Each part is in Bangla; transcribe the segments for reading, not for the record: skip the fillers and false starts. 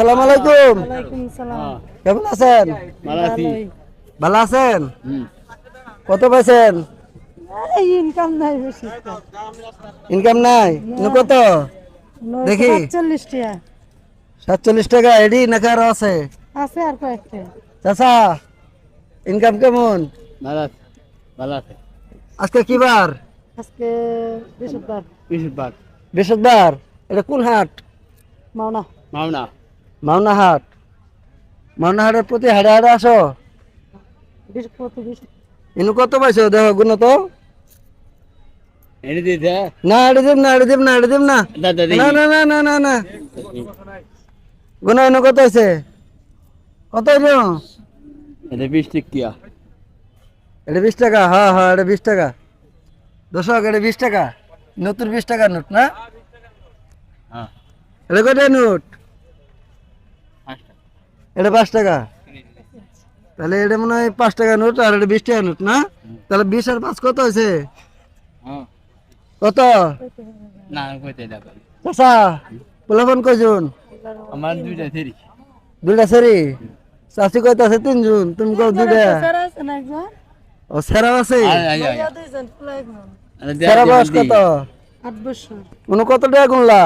আসসালামু আলাইকুম। ওয়ালাইকুম সালাম। কেমন আছেন? ভালোই। ভালো আছেন? কত পাইছেন? এই ইনকাম নাই বেশি। ইনকাম নাই? কত? দেখি 47 টাকা 47 টাকা এডি নাকি আরো আছে? আছে আর কয়েকটা। চাচা ইনকাম কেমন? ভালো আছে, ভালো আছে। আজকে কি বার? আজকে বৃহস্পতিবার। বৃহস্পতিবার, বৃহস্পতিবার। এটা কোন হাট? মাওনা। মাওনা। মাওনা হাট। মাওনা হাটের প্রতি হাটে হাটে আসো? বৃহস্পতি ইনু কত পাইছো দেখো গুণ তো। এনে দিতে না এডি দিব না, এডি দিব না, এডি দিব না। দাদা না না না না না না গুণ ইনু কত আছে? কত ইনু? এটা 20 টিকিয়া। এটা 20 টাকা। হ্যাঁ হ্যাঁ এটা 20 টাকা। দর্শক এটা 20 টাকা। নতুন 20 টাকা নোট না? হ্যাঁ, এটা কত নোট? 5 টাকা। এটা 5 টাকা। তাহলে এটা মনে হয় 5 টাকা নোট আর এটা 20 টাকা নোট না? তাহলে 20 আর 5 কত হয়েছে? হ্যাঁ, কত? না কইতে দাও। চাচা পোলাপন কয়জন? আমার দুইটা থেরি। দুইটা সেরি। চাচি কয়টা আছে? 3 জন। তুমি কও দুইটা। স্যার আছে না একজন? ও সেরা আছে? আয় আয় আয়। ভাইয়া দুইজন ফুলা একজন। সেরা বয়স কত? 8 বছর। মনে কত টাকা গুনলা?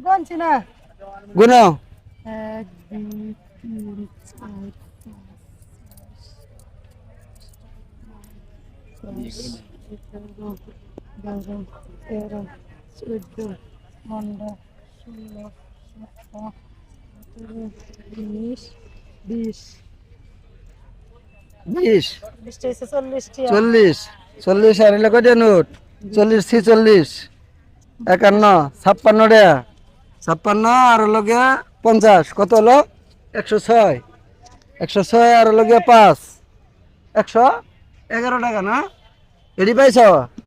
গনছি না। গুনো। 1 2 3 4 20 40 টাকা। 40 40 আর এলে কয়টা নোট? 40 46 51 56 টাকা 56 আর হলো গিয়া 50 কত হলো? 106 106 আর হলো গিয়া 5 111 টাকা না? এডি পাইছ?